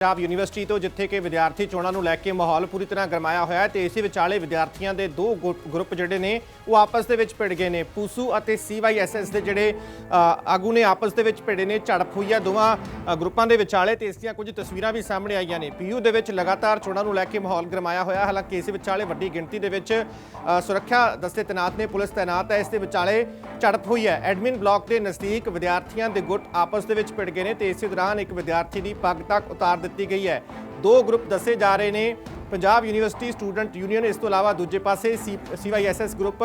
Punjab university ਤੋਂ ਜਿੱਥੇ ਕਿ ਵਿਦਿਆਰਥੀ ਚੋਣਾਂ ਨੂੰ ਲੈ ਕੇ ਮਾਹੌਲ ਪੂਰੀ ਤਰ੍ਹਾਂ ਗਰਮਾਇਆ ਹੋਇਆ ਹੈ ਤੇ ਇਸੇ ਵਿਚਾਲੇ ਵਿਦਿਆਰਥੀਆਂ ਦੇ ਦੋ ਗਰੁੱਪ ਜਿਹੜੇ ਨੇ ਉਹ ਆਪਸ ਦੇ ਵਿੱਚ ਭਿੜ ਗਏ ਨੇ। ਪੂਸੂ ਅਤੇ CYSS ਦੇ ਜਿਹੜੇ ਆਗੂ ਨੇ ਆਪਸ ਦੇ ਵਿੱਚ ਭਿੜੇ ਨੇ। ਝੜਪ ਹੋਈ ਹੈ ਦੋਵਾਂ ਗਰੁੱਪਾਂ ਦੇ ਵਿਚਾਲੇ ਤੇ ਇਸ ਦੀਆਂ ਕੁਝ ਤਸਵੀਰਾਂ ਵੀ ਸਾਹਮਣੇ ਆਈਆਂ ਨੇ। PU ਦੇ ਵਿੱਚ ਲਗਾਤਾਰ ਚੋਣਾਂ ਨੂੰ ਲੈ ਕੇ ਮਾਹੌਲ ਗਰਮਾਇਆ ਹੋਇਆ। ਹਾਲਾਂਕਿ ਇਸ ਵਿਚਾਲੇ ਵੱਡੀ ਗਿਣਤੀ ਦੇ ਵਿੱਚ ਸੁਰੱਖਿਆ ਦਸਤੇ ਤੈਨਾਤ ਨੇ, ਪੁਲਿਸ ਤੈਨਾਤ ਹੈ। ਇਸ ਦੇ ਵਿਚਾਲੇ ਝੜਪ ਹੋਈ ਹੈ। ਐਡਮਿਨ ਬਲਾਕ ਦੇ ਨਜ਼ਦੀਕ ਵਿਦਿਆਰਥੀਆਂ ਦੇ ਗੁੱਟ ਆਪਸ ਦੇ ਵਿੱਚ ਭਿੜ ਗਏ ਨੇ ਤੇ ਇਸੇ ਦੌਰਾਨ ਇੱਕ ਵਿਦਿਆਰਥੀ ਦੀ ਪੱਗ ਤੱਕ ਉਤਾਰ ਦਿੱਤੀ ਗਈ ਹੈ। ਦੋ ਗਰੁੱਪ ਦੱਸੇ ਜਾ ਰਹੇ ਨੇ, ਪੰਜਾਬ ਯੂਨੀਵਰਸਿਟੀ ਸਟੂਡੈਂਟ ਯੂਨੀਅਨ, ਇਸ ਤੋਂ ਇਲਾਵਾ ਦੂਜੇ ਪਾਸੇ CYSS ਗਰੁੱਪ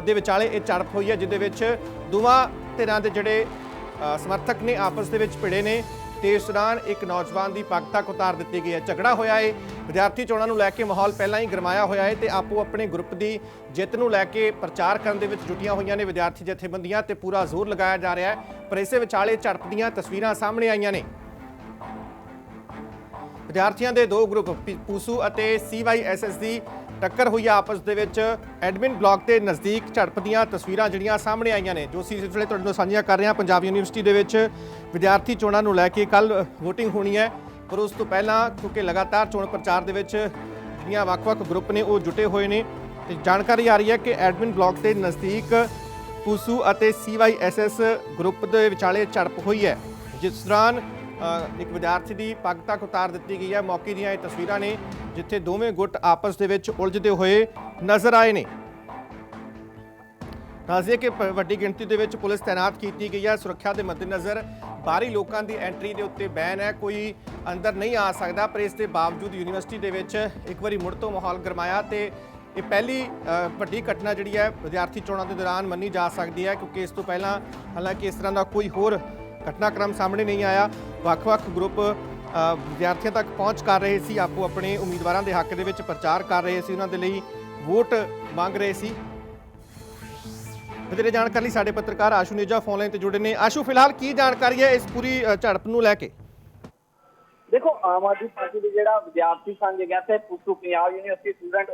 ਦੇ ਵਿਚਾਲੇ ਇਹ ਝੜਪ ਹੋਈ ਹੈ, ਜਿਹਦੇ ਵਿੱਚ ਦੋਵਾਂ ਧਿਰਾਂ ਦੇ ਜਿਹੜੇ ਸਮਰਥਕ ਨੇ ਆਪਸ ਦੇ ਵਿੱਚ ਭਿੜੇ ਨੇ ਤੇ ਇਸ ਦੌਰਾਨ ਇੱਕ ਨੌਜਵਾਨ ਦੀ ਪੱਗ ਤੱਕ ਉਤਾਰ ਦਿੱਤੀ ਗਈ ਹੈ। ਝਗੜਾ ਹੋਇਆ ਹੈ। ਵਿਦਿਆਰਥੀ ਚੋਣਾਂ ਨੂੰ ਲੈ ਕੇ ਮਾਹੌਲ ਪਹਿਲਾਂ ਹੀ ਗਰਮਾਇਆ ਹੋਇਆ ਹੈ ਤੇ ਆਪੋ ਆਪਣੇ ਗਰੁੱਪ ਦੀ ਜਿੱਤ ਨੂੰ ਲੈ ਕੇ ਪ੍ਰਚਾਰ ਕਰਨ ਦੇ ਵਿੱਚ ਜੁਟੀਆਂ ਹੋਈਆਂ ਨੇ ਵਿਦਿਆਰਥੀ ਜਥੇਬੰਦੀਆਂ ਤੇ ਪੂਰਾ ਜ਼ੋਰ ਲਗਾਇਆ ਜਾ ਰਿਹਾ ਹੈ। ਪਰ ਇਸੇ ਵਿਚਾਲੇ ਝੜਪ ਦੀਆਂ ਤਸਵੀਰਾਂ ਸਾਹਮਣੇ ਆਈਆਂ ਨੇ। ਵਿਦਿਆਰਥੀਆਂ ਦੇ ਦੋ ਗਰੁੱਪ ਪੂਸੂ ਅਤੇ CYSS ਦੀ ਟੱਕਰ ਹੋਈ ਆਪਸ ਦੇ ਵਿੱਚ। ਐਡਮਿਨ ਬਲਾਕ ਦੇ ਨਜ਼ਦੀਕ ਝੜਪ ਦੀਆਂ ਤਸਵੀਰਾਂ ਜਿਹੜੀਆਂ ਸਾਹਮਣੇ ਆਈਆਂ ਨੇ, ਜੋ ਅਸੀਂ ਇਸ ਵੇਲੇ ਤੁਹਾਡੇ ਨਾਲ ਸਾਂਝੀਆਂ ਕਰ ਰਹੇ ਹਾਂ। ਪੰਜਾਬ ਯੂਨੀਵਰਸਿਟੀ ਦੇ ਵਿੱਚ ਵਿਦਿਆਰਥੀ ਚੋਣਾਂ ਨੂੰ ਲੈ ਕੇ ਕੱਲ VOTING ਹੋਣੀ ਹੈ, ਪਰ ਉਸ ਤੋਂ ਪਹਿਲਾਂ ਕਿਉਂਕਿ ਲਗਾਤਾਰ ਚੋਣ ਪ੍ਰਚਾਰ ਦੇ ਵਿੱਚ ਜਿਹੜੀਆਂ ਵੱਖ-ਵੱਖ ਗਰੁੱਪ ਨੇ ਉਹ ਜੁਟੇ ਹੋਏ ਨੇ ਤੇ ਜਾਣਕਾਰੀ ਆ ਰਹੀ ਹੈ ਕਿ ਐਡਮਿਨ ਬਲਾਕ ਦੇ ਨਜ਼ਦੀਕ ਪੂਸੂ ਅਤੇ CYSS ਗਰੁੱਪ ਦੇ ਵਿਚਾਲੇ ਝੜਪ ਹੋਈ ਹੈ, ਜਿਸ ਦੌਰਾਨ ਇੱਕ ਵਿਦਿਆਰਥੀ ਦੀ ਪੱਗ ਤੱਕ ਉਤਾਰ ਦਿੱਤੀ ਗਈ ਹੈ। ਮੌਕੇ ਦੀਆਂ ਇਹ ਤਸਵੀਰਾਂ ਨੇ ਜਿੱਥੇ ਦੋਵੇਂ ਗੁੱਟ ਆਪਸ ਦੇ ਵਿੱਚ ਉਲਝਦੇ ਹੋਏ ਨਜ਼ਰ ਆਏ ਨੇ। ਦੱਸਦੇ ਕਿ ਵੱਡੀ ਗਿਣਤੀ ਦੇ ਵਿੱਚ ਪੁਲਿਸ ਤੈਨਾਤ ਕੀਤੀ ਗਈ ਹੈ। ਸੁਰੱਖਿਆ ਦੇ ਮੱਦੇਨਜ਼ਰ ਬਾਹਰੀ ਲੋਕਾਂ ਦੀ ਐਂਟਰੀ ਦੇ ਉੱਤੇ ਬੈਨ ਹੈ, ਕੋਈ ਅੰਦਰ ਨਹੀਂ ਆ ਸਕਦਾ। ਪਰ ਇਸ ਦੇ ਬਾਵਜੂਦ ਯੂਨੀਵਰਸਿਟੀ ਦੇ ਵਿੱਚ ਇੱਕ ਵਾਰੀ ਮੁੜ ਤੋਂ ਮਾਹੌਲ ਗਰਮਾਇਆ ਤੇ ਇਹ ਪਹਿਲੀ ਵੱਡੀ ਘਟਨਾ ਜਿਹੜੀ ਹੈ ਵਿਦਿਆਰਥੀ ਚੋਣਾਂ ਦੇ ਦੌਰਾਨ ਮੰਨੀ ਜਾ ਸਕਦੀ ਹੈ, ਕਿਉਂਕਿ ਇਸ ਤੋਂ ਪਹਿਲਾਂ ਹਾਲਾਂਕਿ ਇਸ ਤਰ੍ਹਾਂ ਦਾ ਕੋਈ ਹੋਰ ਘਟਨਾਕ੍ਰਮ ਸਾਹਮਣੇ ਨਹੀਂ ਆਇਆ। ਵੱਖ-ਵੱਖ ਗਰੁੱਪ ਵਿਦਿਆਰਥੀਆਂ ਤੱਕ ਪਹੁੰਚ ਕਰ ਰਹੇ ਸੀ, ਆਪੋ ਆਪਣੇ ਉਮੀਦਵਾਰਾਂ ਦੇ ਹੱਕ ਦੇ ਵਿੱਚ ਪ੍ਰਚਾਰ ਕਰ ਰਹੇ ਸੀ, ਉਹਨਾਂ ਦੇ ਲਈ ਵੋਟ ਮੰਗ ਰਹੇ ਸੀ। ਵਧੇਰੇ ਜਾਣਕਾਰੀ ਲਈ ਸਾਡੇ ਪੱਤਰਕਾਰ ਆਸ਼ੂ ਨੇਜਾ ਫੋਨ ਲਾਈਨ ਤੇ ਜੁੜੇ ਨੇ। ਆਸ਼ੂ, ਫਿਲਹਾਲ ਕੀ ਜਾਣਕਾਰੀ ਹੈ ਇਸ ਪੂਰੀ ਝੜਪ ਨੂੰ ਲੈ ਕੇ? ਦੇਖੋ, ਆਮ ਆਦਮੀ ਪਾਰਟੀ ਦੇ ਜਿਹੜਾ ਵਿਦਿਆਰਥੀ ਸੰਘ ਹੈਗਾ ਤੇ ਪੂਸੂ ਪੰਜਾਬ ਯੂਨੀਵਰਸਿਟੀ ਸਟੂਡੈਂਟ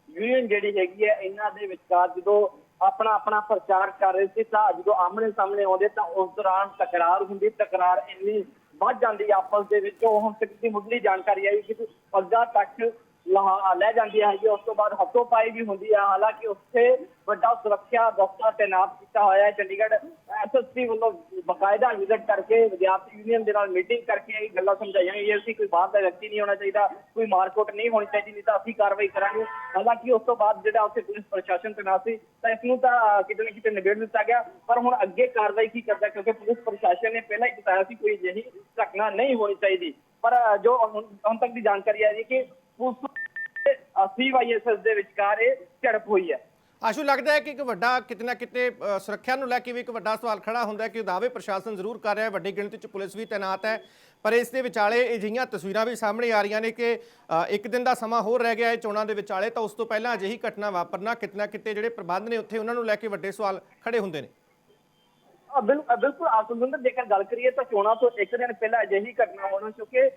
ਯੂਨੀਅਨ ਜਿਹੜੀ ਹੈਗੀ ਹੈ, ਇਹਨਾਂ ਦੇ ਵਿਚਕਾਰ ਜਦੋਂ ਆਪਣਾ ਪ੍ਰਚਾਰ ਕਰ ਰਹੇ ਸੀ ਤਾਂ ਜਦੋਂ ਆਮਣੇ ਸਾਹਮਣੇ ਆਉਂਦੇ ਤਾਂ ਉਸ ਦੌਰਾਨ ਟਕਰਾਰ ਹੁੰਦੀ। ਟਕਰਾਰ ਇੰਨੀ ਵੱਧ ਜਾਂਦੀ ਆਪਸ ਦੇ ਵਿੱਚ, ਉਹ ਹੁਣ ਤੱਕ ਦੀ ਮੁੱਢਲੀ ਜਾਣਕਾਰੀ ਆਈ ਕਿ ਪੱਗਾਂ ਤੱਕ ਲੈ ਜਾਂਦੀ ਹੈਗੀ। ਉਸ ਤੋਂ ਬਾਅਦ ਹੱਥੋਂ ਪਾਈ ਵੀ ਹੁੰਦੀ ਹੈ। ਹਾਲਾਂਕਿ ਉੱਥੇ ਵੱਡਾ ਸੁਰੱਖਿਆ ਦਸਤਾ ਤੈਨਾਤ ਕੀਤਾ ਹੋਇਆ ਹੈ। ਚੰਡੀਗੜ੍ਹ SSP ਵੱਲੋਂ ਬਕਾਇਦਾ ਵਿਜ਼ਿਟ ਕਰਕੇ ਵਿਦਿਆਰਥੀ ਯੂਨੀਅਨ ਦੇ ਨਾਲ ਮੀਟਿੰਗ ਕਰਕੇ ਇਹ ਗੱਲਾਂ ਸਮਝਾਈਆਂ ਗਈਆਂ ਸੀ ਕੋਈ ਬਾਹਰ ਦਾ ਵਿਅਕਤੀ ਨਹੀਂ ਹੋਣਾ ਚਾਹੀਦਾ, ਕੋਈ ਮਾਰਕੁੱਟ ਨਹੀਂ ਹੋਣੀ ਚਾਹੀਦੀ, ਨਹੀਂ ਤਾਂ ਅਸੀਂ ਕਾਰਵਾਈ ਕਰਾਂਗੇ। ਹਾਲਾਂਕਿ ਉਸ ਤੋਂ ਬਾਅਦ ਜਿਹੜਾ ਉੱਥੇ ਪੁਲਿਸ ਪ੍ਰਸ਼ਾਸਨ ਤੈਨਾਤ ਸੀ ਤਾਂ ਇਸ ਨੂੰ ਤਾਂ ਕਿਤੇ ਨਾ ਕਿਤੇ ਨਿਬੇੜ ਦਿੱਤਾ ਗਿਆ। ਪਰ ਹੁਣ ਅੱਗੇ ਕਾਰਵਾਈ ਕੀ ਕਰਦਾ, ਕਿਉਂਕਿ ਪੁਲਿਸ ਪ੍ਰਸ਼ਾਸਨ ਨੇ ਪਹਿਲਾਂ ਹੀ ਬਤਾਇਆ ਸੀ ਕੋਈ ਅਜਿਹੀ ਘਟਨਾ ਨਹੀਂ ਹੋਣੀ ਚਾਹੀਦੀ। ਪਰ ਜੋ ਹੁਣ ਤੱਕ ਦੀ ਜਾਣਕਾਰੀ ਆ ਰਹੀ ਕਿ CYSS ਦੇ ਵਿਚਕਾਰ ਇਹ ਝੜਪ ਹੋਈ ਹੈ। ਆਸ਼ੂ, ਲੱਗਦਾ ਹੈ ਕਿ ਇੱਕ ਵੱਡਾ ਕਿਤੇ ਨਾ ਕਿਤੇ ਸੁਰੱਖਿਆ ਨੂੰ ਲੈ ਕੇ ਵੀ ਇੱਕ ਵੱਡਾ ਸਵਾਲ ਖੜਾ ਹੁੰਦਾ ਹੈ ਕਿ ਦਾਅਵੇ ਪ੍ਰਸ਼ਾਸਨ ਜ਼ਰੂਰ ਕਰ ਰਿਹਾ ਹੈ, ਵੱਡੀ ਗਿਣਤੀ 'ਚ ਪੁਲਿਸ ਵੀ ਤੈਨਾਤ ਹੈ, ਪਰ ਇਸ ਦੇ ਵਿਚਾਲੇ ਅਜਿਹੀਆਂ ਤਸਵੀਰਾਂ ਵੀ ਸਾਹਮਣੇ ਆ ਰਹੀਆਂ ਨੇ ਕਿ ਇੱਕ ਦਿਨ ਦਾ ਸਮਾਂ ਹੋਰ ਰਹਿ ਗਿਆ ਹੈ ਚੋਣਾਂ ਦੇ ਵਿਚਾਲੇ, ਤਾਂ ਉਸ ਤੋਂ ਪਹਿਲਾਂ ਅਜਿਹੀ ਘਟਨਾ ਵਾਪਰਨਾ ਕਿਤੇ ਨਾ ਕਿਤੇ ਜਿਹੜੇ ਪ੍ਰਬੰਧ ਨੇ ਉੱਥੇ ਉਹਨਾਂ ਨੂੰ ਲੈ ਕੇ ਵੱਡੇ ਸਵਾਲ ਖੜੇ ਹੁੰਦੇ ਨੇ। ਬਿਲਕੁਲ ਆਸੁੰਦਰ, ਜੇਕਰ ਗੱਲ ਕਰੀਏ ਤਾਂ ਚੋਣਾਂ ਤੋਂ ਇੱਕ ਦਿਨ ਪਹਿਲਾਂ ਅਜਿਹੀ ਘਟਨਾ ਹੋਣਾ, ਕਿਉਂਕਿ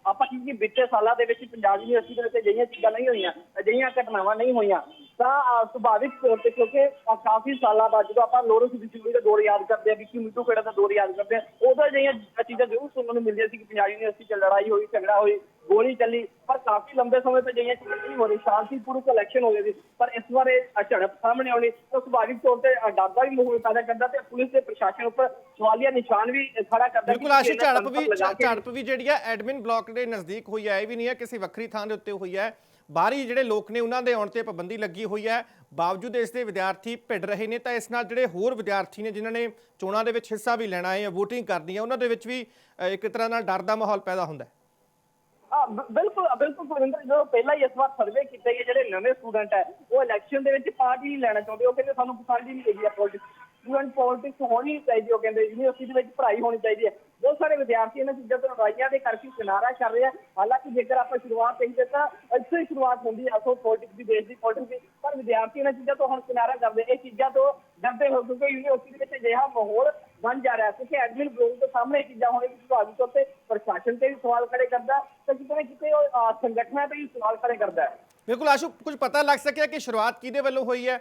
ਆਪਾਂ ਕੀ ਬੀਤੇ ਸਾਲਾਂ ਦੇ ਵਿੱਚ ਪੰਜਾਬ ਯੂਨੀਵਰਸਿਟੀ ਦੇ ਵਿੱਚ ਅਜਿਹੀਆਂ ਚੀਜ਼ਾਂ ਨਹੀਂ ਹੋਈਆਂ, ਅਜਿਹੀਆਂ ਘਟਨਾਵਾਂ ਨਹੀਂ ਹੋਈਆਂ। ਤਾਂ ਸੁਭਾਵਿਕ ਤੌਰ ਤੇ ਕਿਉਂਕਿ ਕਾਫੀ ਸਾਲਾਂ ਬਾਅਦ ਜਦੋਂ ਆਪਾਂ ਲੋਰੈਂਸ ਬਿਸ਼ਨੋਈ ਦਾ ਦੌਰ ਯਾਦ ਕਰਦੇ ਹਾਂ, ਵਿੱਕੀ ਮਿੱਟੂ ਖੇੜਾ ਦਾ ਦੌਰ ਯਾਦ ਕਰਦੇ ਹਾਂ, ਉਦੋਂ ਅਜਿਹੀਆਂ ਚੀਜ਼ਾਂ ਜ਼ਰੂਰ ਸੁਣਨ ਨੂੰ ਮਿਲਦੀਆਂ ਸੀ ਕਿ ਪੰਜਾਬ ਯੂਨੀਵਰਸਿਟੀ 'ਚ ਲੜਾਈ ਹੋਈ, ਝਗੜਾ ਹੋਈ, ਗੋਲੀ ਚੱਲੀ, ਪਰ ਕਾਫੀ ਲੰਬੇ ਸਮੇਂ ਤੋਂ ਅਜਿਹੀਆਂ ਚੀਜ਼ਾਂ ਨਹੀਂ ਹੋ ਰਹੀ। ਸ਼ਾਂਤੀਪੂਰਵਕ ਇਲੈਕਸ਼ਨ ਹੋ ਗਏ ਸੀ, ਪਰ ਇਸ ਵਾਰ ਇਹ ਝੜਪ ਸਾਹਮਣੇ ਆਉਣੀ ਤਾਂ ਸੁਭਾਵਿਕ ਤੌਰ ਤੇ ਡਰ ਦਾ ਵੀ ਮਾਹੌਲ ਪੈਦਾ ਕਰਦਾ ਤੇ ਪੁਲਿਸ ਦੇ ਪ੍ਰਸ਼ਾਸਨ ਉੱਪਰ ਸਵਾਲੀਆ ਨਿਸ਼ਾਨ ਵੀ ਖੜਾ ਕਰਦਾ। ਬਿਲਕੁਲ ਆਸ਼ੂ, ਝੜਪ ਵੀ ਜਿਹੜੀ ਹੈ ਐਡਮਿਨ ਬਲਾਕ ਦੇ ਨਜ਼ਦੀਕ ਹੋਈ ਹੈ, ਇਹ ਵੀ ਨਹੀਂ ਹੈ ਕਿਸੇ ਵੱਖਰੀ ਥਾਂ ਦੇ ਉੱਤੇ ਹੋਈ ਹੈ। ਬਾਹਰੀ ਜਿਹੜੇ ਲੋਕ ਨੇ ਉਹਨਾਂ ਦੇ ਆਉਣ ਤੇ ਪਾਬੰਦੀ ਲੱਗੀ ਹੋਈ ਹੈ, ਬਾਵਜੂਦ ਇਸ ਦੇ ਵਿਦਿਆਰਥੀ ਭਿੜ ਰਹੇ ਨੇ। ਤਾਂ ਇਸ ਨਾਲ ਜਿਹੜੇ ਹੋਰ ਵਿਦਿਆਰਥੀ ਨੇ ਜਿਨ੍ਹਾਂ ਨੇ ਚੋਣਾਂ ਦੇ ਵਿੱਚ ਹਿੱਸਾ ਵੀ ਲੈਣਾ ਹੈ ਜਾਂ VOTING ਕਰਨੀ ਹੈ, ਉਹਨਾਂ ਦੇ ਵਿੱਚ ਵੀ ਇੱਕ ਤਰ੍ਹਾਂ ਨਾਲ ਡਰ ਦਾ ਮਾਹੌਲ ਪੈਦਾ ਹੁੰਦਾ ਹੈ। ਬਿਲਕੁਲ ਸੁਰਿੰਦਰ, ਜਦੋਂ ਪਹਿਲਾਂ ਹੀ ਇਸ ਵਾਰ ਸਰਵੇ ਕੀਤੇ ਗਏ ਜਿਹੜੇ ਨਵੇਂ ਸਟੂਡੈਂਟ ਹੈ ਉਹ ਇਲੈਕਸ਼ਨ ਦੇ ਵਿੱਚ ਪਾਰਟ ਹੀ ਨਹੀਂ ਲੈਣਾ ਚਾਹੁੰਦੇ। ਉਹ ਕਹਿੰਦੇ ਸਾਨੂੰ ਪਸੰਦ ਹੀ ਨਹੀਂ ਹੈਗੀ ਆ ਪੋਲਿਟਿਕਸ, ਸਟੂਡੈਂਟ ਪੋਲਿਟਿਕਸ ਹੋਣੀ ਚਾਹੀਦੀ। ਉਹ ਕਹਿੰਦੇ ਯੂਨੀਵਰਸਿਟੀ ਦੇ ਵਿੱਚ ਪੜ੍ਹਾਈ ਹੋਣੀ ਚਾਹੀਦੀ ਹੈ। ਬਹੁਤ ਸਾਰੇ ਵਿਦਿਆਰਥੀ ਇਹਨਾਂ ਚੀਜ਼ਾਂ ਤੋਂ ਲੜਾਈਆਂ ਦੇ ਕਰਕੇ ਕਿਨਾਰਾ ਕਰ ਰਹੇ ਆ। ਹਾਲਾਂਕਿ ਜੇਕਰ ਆਪਾਂ ਸ਼ੁਰੂਆਤ ਕਰੀਏ ਤਾਂ ਇੱਥੋਂ ਹੀ ਸ਼ੁਰੂਆਤ ਹੁੰਦੀ ਹੈ ਅਸਲ ਪੋਲਿਟਿਕਸ ਦੀ, ਦੇਸ਼ ਦੀ ਪੋਲਿਟਿਕਸ ਦੀ। ਪਰ ਵਿਦਿਆਰਥੀ ਇਹਨਾਂ ਚੀਜ਼ਾਂ ਤੋਂ ਹੁਣ ਕਿਨਾਰਾ ਕਰਦੇ, ਇਹ ਚੀਜ਼ਾਂ ਤੋਂ ਡਰਦੇ ਹੋ, ਕਿਉਂਕਿ ਯੂਨੀਵਰਸਿਟੀ ਦੇ ਵਿੱਚ ਅਜਿਹਾ ਮਾਹੌਲ ਬਣ ਜਾ ਰਿਹਾ। ਕਿਉਂਕਿ ਐਡਮਿਨ ਬਲਾਕ ਦੇ ਸਾਹਮਣੇ ਚੀਜ਼ਾਂ ਹੋਣੇ ਸੁਭਾਵਿਕ ਤੌਰ ਤੇ ਪ੍ਰਸ਼ਾਸਨ ਤੇ ਵੀ ਸਵਾਲ ਖੜੇ ਕਰਦਾ ਤੇ ਕਿਤੇ ਨਾ ਕਿਤੇ ਉਹ ਸੰਗਠਨਾਂ ਤੇ ਵੀ ਸਵਾਲ ਖੜੇ ਕਰਦਾ ਹੈ। ਬਿਲਕੁਲ ਆਸ਼ੂ, ਕੁਝ ਪਤਾ ਲੱਗ ਸਕਿਆ ਕਿ ਸ਼ੁਰੂਆਤ ਕਿਹਦੇ ਵੱਲੋਂ ਹੋਈ ਹੈ?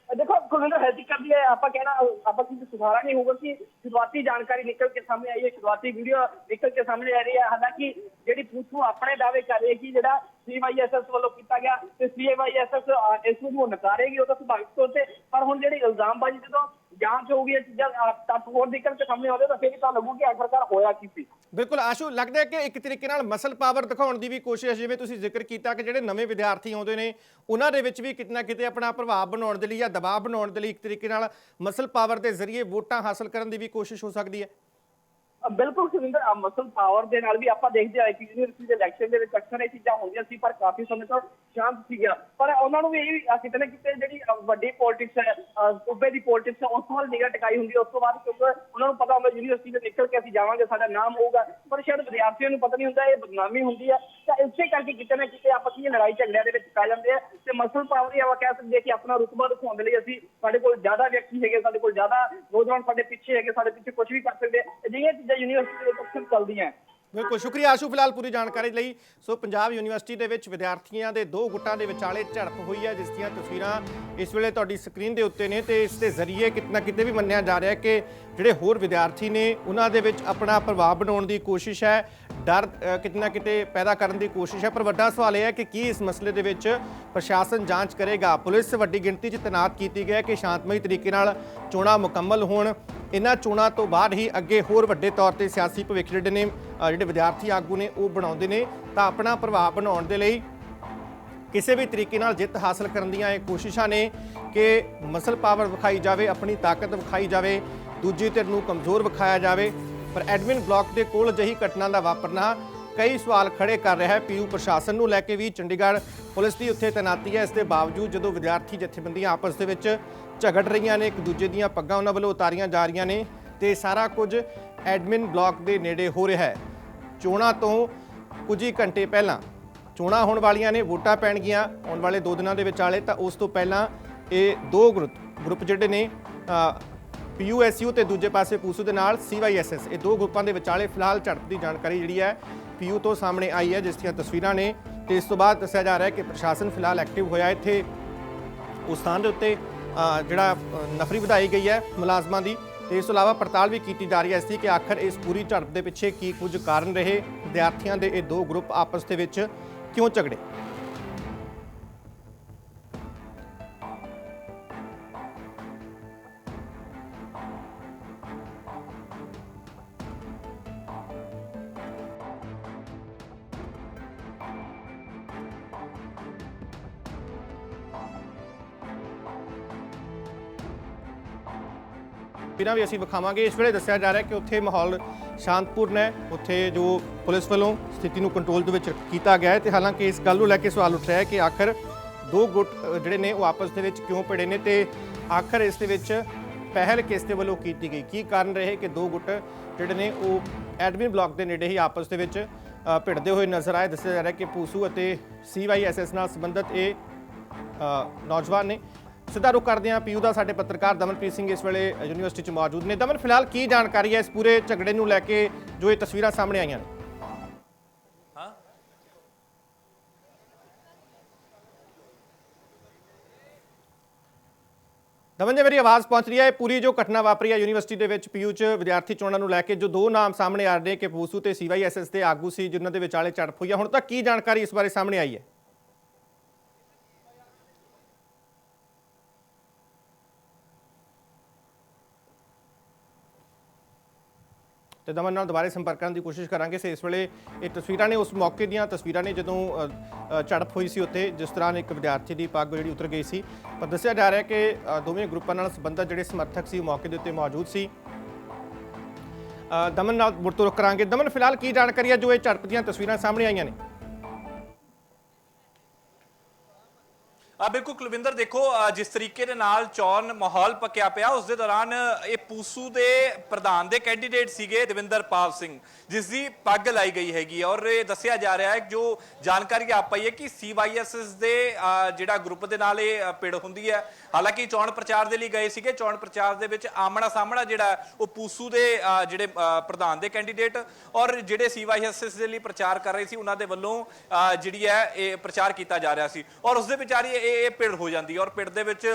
देखो कुलविंदर है दिक्कत ये है, आपका कहना आपका किसी सुधारा नहीं होगा कि शुरुआती जानकारी निकल के सामने आई है, शुरुआती वीडियो निकल के सामने आ रही है। हालांकि ਜਿਹੜੀ ਪੁਲਿਸ ਆਪਣੇ ਦਾਅਵੇ ਕਰ ਰਹੀ ਹੈ ਕਿ ਜਿਹੜਾ CYSS ਵੱਲੋਂ ਕੀਤਾ ਗਿਆ ਤੇ CYSS ਇਸ ਨੂੰ ਨਕਾਰੇਗੀ, ਉਹ ਤਾਂ ਸੁਭਾਵਿਕ ਤੌਰ ਤੇ। ਪਰ ਹੁਣ ਜਿਹੜੀ ਇਲਜ਼ਾਮਬਾਜ਼ੀ ਜਦੋਂ ਜਾਂਚ ਹੋਊਗੀ, ਇਹ ਚੀਜ਼ਾਂ ਤੱਥ ਹੋਰ ਨਿਕਲ ਕੇ ਸਾਹਮਣੇ ਆਉਂਦੇ ਤਾਂ ਫਿਰ ਹੀ ਤਾਂ ਲੱਗੂ ਕਿ ਆਖਰਕਾਰ ਹੋਇਆ ਕੀ ਸੀ। ਬਿਲਕੁਲ ਆਸ਼ੂ, ਲੱਗਦਾ ਹੈ ਕਿ ਇੱਕ ਤਰੀਕੇ ਨਾਲ ਮਸਲ ਪਾਵਰ ਦਿਖਾਉਣ ਦੀ ਵੀ ਕੋਸ਼ਿਸ਼, ਜਿਵੇਂ ਤੁਸੀਂ ਜ਼ਿਕਰ ਕੀਤਾ ਕਿ ਜਿਹੜੇ ਨਵੇਂ ਵਿਦਿਆਰਥੀ ਆਉਂਦੇ ਨੇ ਉਹਨਾਂ ਦੇ ਵਿੱਚ ਵੀ ਕਿਤੇ ਨਾ ਕਿਤੇ ਆਪਣਾ ਪ੍ਰਭਾਵ ਬਣਾਉਣ ਦੇ ਲਈ ਜਾਂ ਦਬਾਅ ਬਣਾਉਣ ਦੇ ਲਈ ਇੱਕ ਤਰੀਕੇ ਨਾਲ ਮਸਲ ਪਾਵਰ ਦੇ ਜ਼ਰੀਏ ਵੋਟਾਂ ਹਾਸਲ ਕਰਨ ਦੀ ਵੀ ਕੋਸ਼ਿਸ਼ ਹੋ ਸਕਦੀ ਹੈ। ਬਿਲਕੁਲ ਸੁਰਿੰਦਰ, ਮਸਲ ਪਾਵਰ ਦੇ ਨਾਲ ਵੀ ਆਪਾਂ ਦੇਖਦੇ ਆਏ ਕਿ ਯੂਨੀਵਰਸਿਟੀ ਦੇ ਇਲੈਕਸ਼ਨ ਦੇ ਵਿੱਚ ਅਕਸਰ ਇਹ ਚੀਜ਼ਾਂ ਹੁੰਦੀਆਂ ਸੀ, ਪਰ ਕਾਫੀ ਸਮੇਂ ਤੋਂ ਸ਼ਾਂਤ ਸੀਗਾ। ਪਰ ਉਹਨਾਂ ਨੂੰ ਵੀ ਇਹ ਕਿਤੇ ਨਾ ਕਿਤੇ ਜਿਹੜੀ ਵੱਡੀ ਪੋਲਿਟਿਕਸ ਹੈ, ਸੂਬੇ ਦੀ ਪੋਲਿਟਿਕਸ ਹੈ, ਉਸ ਵੱਲ ਨਿਗਾਹ ਟਿਕਾਈ ਹੁੰਦੀ ਹੈ। ਉਸ ਤੋਂ ਬਾਅਦ ਕਿਉਂਕਿ ਉਹਨਾਂ ਨੂੰ ਪਤਾ ਹੁੰਦਾ ਯੂਨੀਵਰਸਿਟੀ ਦੇ ਨਿਕਲ ਕੇ ਅਸੀਂ ਜਾਵਾਂਗੇ, ਸਾਡਾ ਨਾਮ ਹੋਊਗਾ, ਪਰ ਸ਼ਾਇਦ ਵਿਦਿਆਰਥੀਆਂ ਨੂੰ ਪਤਾ ਨਹੀਂ ਹੁੰਦਾ ਇਹ ਬਦਨਾਮੀ ਹੁੰਦੀ ਹੈ। ਤਾਂ ਇਸੇ ਕਰਕੇ ਕਿਤੇ ਨਾ ਕਿਤੇ ਆਪਾਂ ਕੀ ਲੜਾਈ ਝਗੜਿਆਂ ਦੇ ਵਿੱਚ ਪੈ ਜਾਂਦੇ ਆ। ਤੇ ਮਸਲ ਪਾਵਰ ਹੀ ਆਪਾਂ ਕਹਿ ਸਕਦੇ ਕਿ ਆਪਣਾ ਰੁਤਬਾ ਦਿਖਾਉਣ ਦੇ ਲਈ ਅਸੀਂ, ਸਾਡੇ ਕੋਲ ਜ਼ਿਆਦਾ ਵਿਅਕਤੀ ਹੈਗੇ, ਸਾਡੇ ਕੋਲ ਜ਼ਿਆਦਾ ਨੌਜਵਾਨ ਸਾਡੇ ਪਿੱਛੇ ਹੈਗੇ, ਸਾਡੇ ਪਿੱਛੇ ਕੁਝ ਵੀ ਕਰ ਸਕਦੇ। ਅਜਿਹੀਆਂ ਚੀਜ਼ਾਂ ਯੂਨੀਵਰਸਿਟੀ ਦੇ ਅਕਸਰ ਚੱਲਦੀਆਂ। ਬਿਲਕੁਲ ਸ਼ੁਕਰੀਆ ਆਸ਼ੂ ਫਿਲਹਾਲ ਪੂਰੀ ਜਾਣਕਾਰੀ ਲਈ। ਸੋ ਪੰਜਾਬ ਯੂਨੀਵਰਸਿਟੀ ਦੇ ਵਿੱਚ ਵਿਦਿਆਰਥੀਆਂ ਦੇ ਦੋ ਗੁੱਟਾਂ ਦੇ ਵਿਚਾਲੇ ਝੜਪ ਹੋਈ ਹੈ, ਜਿਸ ਦੀਆਂ ਤਸਵੀਰਾਂ ਇਸ ਵੇਲੇ ਤੁਹਾਡੀ ਸਕਰੀਨ ਦੇ ਉੱਤੇ ਨੇ। ਤੇ ਇਸ ਦੇ ਜ਼ਰੀਏ ਕਿਤੇ ਨਾ ਕਿਤੇ ਵੀ ਮੰਨਿਆ ਜਾ ਰਿਹਾ ਕਿ ਜਿਹੜੇ ਹੋਰ ਵਿਦਿਆਰਥੀ ਨੇ ਉਹਨਾਂ ਦੇ ਵਿੱਚ ਆਪਣਾ ਪ੍ਰਭਾਵ ਬਣਾਉਣ ਦੀ ਕੋਸ਼ਿਸ਼ ਹੈ, ਡਰ ਕਿਤੇ ਨਾ ਕਿਤੇ ਪੈਦਾ ਕਰਨ ਦੀ ਕੋਸ਼ਿਸ਼ ਹੈ। ਪਰ ਵੱਡਾ ਸਵਾਲ ਇਹ ਹੈ ਕਿ ਕੀ ਇਸ ਮਸਲੇ ਦੇ ਵਿੱਚ ਪ੍ਰਸ਼ਾਸਨ ਜਾਂਚ ਕਰੇਗਾ। ਪੁਲਿਸ ਵੱਡੀ ਗਿਣਤੀ 'ਚ ਤੈਨਾਤ ਕੀਤੀ ਗਈ ਹੈ ਕਿ ਸ਼ਾਂਤਮਈ ਤਰੀਕੇ ਨਾਲ ਚੋਣਾਂ ਮੁਕੰਮਲ ਹੋਣ। ਇਹਨਾਂ ਚੋਣਾਂ ਤੋਂ ਬਾਅਦ ਹੀ ਅੱਗੇ ਹੋਰ ਵੱਡੇ ਤੌਰ ਤੇ ਸਿਆਸੀ ਭਵਿੱਖ ਜਿਹੜੇ ਨੇ ਜਿਹੜੇ ਵਿਦਿਆਰਥੀ ਆਗੂ ਨੇ ਉਹ ਬਣਾਉਂਦੇ ਨੇ, ਤਾਂ ਆਪਣਾ ਪ੍ਰਭਾਵ ਬਣਾਉਣ ਦੇ ਲਈ ਕਿਸੇ ਵੀ ਤਰੀਕੇ ਨਾਲ ਜਿੱਤ ਹਾਸਲ ਕਰਨ ਦੀਆਂ ਇਹ ਕੋਸ਼ਿਸ਼ਾਂ ਨੇ ਕਿ ਮਸਲ ਪਾਵਰ ਵਿਖਾਈ ਜਾਵੇ, ਆਪਣੀ ਤਾਕਤ ਵਿਖਾਈ ਜਾਵੇ, ਦੂਜੀ ਧਿਰ ਨੂੰ ਕਮਜ਼ੋਰ ਵਿਖਾਇਆ ਜਾਵੇ। ਪਰ ਐਡਮਿਨ ਬਲਾਕ ਦੇ ਕੋਲ ਅਜਿਹੀ ਘਟਨਾ ਦਾ ਵਾਪਰਨਾ ਕਈ ਸਵਾਲ ਖੜੇ ਕਰ ਰਿਹਾ ਹੈ। ਪੀਯੂ ਪ੍ਰਸ਼ਾਸਨ ਨੂੰ ਲੈ ਕੇ ਵੀ ਚੰਡੀਗੜ੍ਹ ਪੁਲਿਸ ਦੀ ਉੱਥੇ ਤੈਨਾਤੀ ਹੈ। ਇਸ ਦੇ ਬਾਵਜੂਦ ਜਦੋਂ ਵਿਦਿਆਰਥੀ ਜਥੇਬੰਦੀਆਂ ਆਪਸ ਦੇ ਵਿੱਚ ਝਗੜ ਰਹੀਆਂ ਨੇ, ਇੱਕ ਦੂਜੇ ਦੀਆਂ ਪੱਗਾਂ ਉਹਨਾਂ ਵੱਲੋਂ ਉਤਾਰੀਆਂ ਜਾ ਰਹੀਆਂ ਨੇ, ਤੇ ਸਾਰਾ ਕੁਝ ਐਡਮਿਨ ਬਲਾਕ ਦੇ ਨੇੜੇ ਹੋ ਰਿਹਾ ਹੈ। ਚੋਣਾਂ ਤੋਂ ਕੁਝ ਹੀ ਘੰਟੇ ਪਹਿਲਾਂ ਚੋਣਾਂ ਹੋਣ ਵਾਲੀਆਂ ਨੇ, ਵੋਟਾਂ ਪੈਣਗੀਆਂ ਆਉਣ ਵਾਲੇ 2 ਦਿਨਾਂ ਦੇ ਵਿਚਾਲੇ। ਤਾਂ ਉਸ ਤੋਂ ਪਹਿਲਾਂ ਇਹ ਦੋ ਗਰੁੱਪ ਜਿਹੜੇ ਨੇ PUSU ਤੇ ਦੂਜੇ ਪਾਸੇ ਪੂਸੂ ਦੇ ਨਾਲ CYSS, ਇਹ ਦੋ ਗਰੁੱਪਾਂ ਦੇ ਵਿਚਾਲੇ ਫਿਲਹਾਲ ਝੜਪ ਦੀ ਜਾਣਕਾਰੀ ਜਿਹੜੀ ਹੈ PU ਤੋਂ ਸਾਹਮਣੇ ਆਈ ਹੈ, ਜਿਸ ਦੀਆਂ ਤਸਵੀਰਾਂ ਨੇ। ਤੇ ਇਸ ਤੋਂ ਬਾਅਦ ਦੱਸਿਆ ਜਾ ਰਿਹਾ ਹੈ ਕਿ ਪ੍ਰਸ਼ਾਸਨ ਫਿਲਹਾਲ ਐਕਟਿਵ ਹੋਇਆ ਇੱਥੇ ਉਸ ਸਥਾਨ ਦੇ ਉੱਤੇ ਜਿਹੜਾ ਨਫਰੀ ਵਧਾਈ ਗਈ ਹੈ ਮੁਲਾਜ਼ਮਾਂ ਦੀ। ਤੇ ਇਸ ਤੋਂ ਇਲਾਵਾ ਪੜਤਾਲ ਵੀ ਕੀਤੀ ਜਾ ਰਹੀ ਹੈ ਇਸ ਦੀ ਕਿ ਆਖਰ ਇਸ ਪੂਰੀ ਝੜਪ ਦੇ ਪਿੱਛੇ ਕੀ ਕੁਝ ਕਾਰਨ ਰਹੇ, ਵਿਦਿਆਰਥੀਆਂ ਦੇ ਇਹ ਦੋ ਗਰੁੱਪ ਆਪਸ ਦੇ ਵਿੱਚ ਕਿਉਂ ਝਗੜੇ। ਬਿਨਾਂ ਵੀ ਅਸੀਂ ਵਿਖਾਵਾਂਗੇ। ਇਸ ਵੇਲੇ ਦੱਸਿਆ ਜਾ ਰਿਹਾ ਕਿ ਉੱਥੇ ਮਾਹੌਲ ਸ਼ਾਂਤਪੂਰਨ ਹੈ, ਉੱਥੇ ਜੋ ਪੁਲਿਸ ਵੱਲੋਂ ਸਥਿਤੀ ਨੂੰ ਕੰਟਰੋਲ ਦੇ ਵਿੱਚ ਕੀਤਾ ਗਿਆ ਹੈ। ਤੇ ਹਾਲਾਂਕਿ ਇਸ ਗੱਲ ਨੂੰ ਲੈ ਕੇ ਸਵਾਲ ਉੱਠ ਰਿਹਾ ਹੈ ਕਿ ਆਖਰ ਦੋ ਗੁੱਟ ਜਿਹੜੇ ਨੇ ਉਹ ਆਪਸ ਦੇ ਵਿੱਚ ਕਿਉਂ ਭਿੜੇ ਨੇ, ਤੇ ਆਖਰ ਇਸ ਦੇ ਵਿੱਚ ਪਹਿਲ ਕਿਸ ਦੇ ਵੱਲੋਂ ਕੀਤੀ ਗਈ, ਕੀ ਕਾਰਨ ਰਹੇ ਕਿ ਦੋ ਗੁੱਟ ਜਿਹੜੇ ਨੇ ਉਹ ਐਡਮਿਨ ਬਲਾਕ ਦੇ ਨੇੜੇ ਹੀ ਆਪਸ ਦੇ ਵਿੱਚ ਭਿੜਦੇ ਹੋਏ ਨਜ਼ਰ ਆਏ। ਦੱਸਿਆ ਜਾ ਰਿਹਾ ਕਿ ਪੂਸੂ ਅਤੇ CYSS ਨਾਲ ਸੰਬੰਧਿਤ ਇਹ ਨੌਜਵਾਨ ਨੇ। ਸਿੱਧਾ ਰੁਖ ਕਰਦੇ ਹਾਂ PU ਦਾ, ਸਾਡੇ ਪੱਤਰਕਾਰ ਦਮਨਪ੍ਰੀਤ ਸਿੰਘ ਇਸ ਵੇਲੇ ਯੂਨੀਵਰਸਿਟੀ 'ਚ ਮੌਜੂਦ ਨੇ। ਦਮਨ, ਫਿਲਹਾਲ ਕੀ ਜਾਣਕਾਰੀ ਹੈ ਇਸ ਪੂਰੇ ਝਗੜੇ ਨੂੰ ਲੈ ਕੇ ਜੋ ਇਹ ਤਸਵੀਰਾਂ ਸਾਹਮਣੇ ਆਈਆਂ ਨੇ? ਦਮਨ ਜੀ, ਮੇਰੀ ਆਵਾਜ਼ ਪਹੁੰਚ ਰਹੀ ਹੈ? ਪੂਰੀ ਜੋ ਘਟਨਾ ਵਾਪਰੀ ਹੈ ਯੂਨੀਵਰਸਿਟੀ ਦੇ ਵਿੱਚ PU 'ਚ ਵਿਦਿਆਰਥੀ ਚੋਣਾਂ ਨੂੰ ਲੈ ਕੇ, ਜੋ ਦੋ ਨਾਮ ਸਾਹਮਣੇ ਆ ਰਹੇ ਕਿ ਪੂਸੂ ਤੇ CYSS ਦੇ ਆਗੂ ਸੀ ਜਿਨ੍ਹਾਂ ਦੇ ਵਿਚਾਲੇ ਝੜਪ ਹੋਈ ਹੈ, ਹੁਣ ਤੱਕ ਕੀ ਜਾਣਕਾਰੀ ਇਸ ਬਾਰੇ ਸਾਹਮਣੇ ਆਈ ਹੈ? ਤੇ ਦਮਨ ਨਾਲ ਦੁਬਾਰੇ ਸੰਪਰਕ ਕਰਨ ਦੀ ਕੋਸ਼ਿਸ਼ ਕਰਾਂਗੇ। ਇਸ ਵੇਲੇ ਇਹ ਤਸਵੀਰਾਂ ਨੇ ਉਸ ਮੌਕੇ ਦੀਆਂ ਤਸਵੀਰਾਂ ਨੇ ਜਦੋਂ ਝੜਪ ਹੋਈ ਸੀ ਉੱਥੇ, ਜਿਸ ਤਰ੍ਹਾਂ ਇੱਕ ਵਿਦਿਆਰਥੀ ਦੀ ਪੱਗ ਜਿਹੜੀ ਉਤਰ ਗਈ ਸੀ। ਪਰ ਦੱਸਿਆ ਜਾ ਰਿਹਾ ਕਿ ਦੋਵੇਂ ਗਰੁੱਪਾਂ ਨਾਲ ਸੰਬੰਧਿਤ ਜਿਹੜੇ ਸਮਰਥਕ ਸੀ ਮੌਕੇ ਦੇ ਉੱਤੇ ਮੌਜੂਦ ਸੀ। ਦਮਨ ਨਾਲ ਮੁੜ ਤੋਂ ਰੁਕ ਕਰਾਂਗੇ। ਦਮਨ, ਫਿਲਹਾਲ ਕੀ ਜਾਣਕਾਰੀ ਹੈ ਜੋ ਇਹ ਝੜਪ ਦੀਆਂ ਤਸਵੀਰਾਂ ਸਾਹਮਣੇ ਆਈਆਂ ਨੇ? ਬਿਲਕੁਲ ਕੁਲਵਿੰਦਰ, ਦੇਖੋ ਜਿਸ ਤਰੀਕੇ ਦੇ ਨਾਲ ਚੋਣ ਮਾਹੌਲ ਪੱਕਿਆ ਪਿਆ, ਉਸ ਦੇ ਦੌਰਾਨ ਇਹ ਪੂਸੂ ਦੇ ਪ੍ਰਧਾਨ ਦੇ ਕੈਂਡੀਡੇਟ ਸੀਗੇ ਦਵਿੰਦਰਪਾਲ ਸਿੰਘ, ਜਿਸ ਦੀ ਪੱਗ ਲਾਈ ਗਈ ਹੈਗੀ। ਔਰ ਇਹ ਦੱਸਿਆ ਜਾ ਰਿਹਾ ਹੈ, ਜੋ ਜਾਣਕਾਰੀ ਆ ਪਾਈ ਹੈ ਕਿ CYSS ਦੇ ਜਿਹੜਾ ਗਰੁੱਪ ਦੇ ਨਾਲ ਇਹ ਭਿੜ ਹੁੰਦੀ ਹੈ। ਹਾਲਾਂਕਿ ਚੋਣ ਪ੍ਰਚਾਰ ਦੇ ਲਈ ਗਏ ਸੀਗੇ, ਚੋਣ ਪ੍ਰਚਾਰ ਦੇ ਵਿੱਚ ਆਮਣਾ ਸਾਹਮਣਾ ਜਿਹੜਾ ਉਹ ਪੂਸੂ ਦੇ ਜਿਹੜੇ ਪ੍ਰਧਾਨ ਦੇ ਕੈਂਡੀਡੇਟ ਔਰ ਜਿਹੜੇ CYSS ਦੇ ਲਈ ਪ੍ਰਚਾਰ ਕਰ ਰਹੇ ਸੀ ਉਹਨਾਂ ਦੇ ਵੱਲੋਂ ਜਿਹੜੀ ਹੈ ਇਹ ਪ੍ਰਚਾਰ ਕੀਤਾ ਜਾ ਰਿਹਾ ਸੀ। ਔਰ ਉਸ ਦੇ ਵਿਚਾਰੀ ਇਹ ਭਿੜ ਹੋ ਜਾਂਦੀ ਹੈ। ਔਰ ਭਿੜ ਦੇ ਵਿੱਚ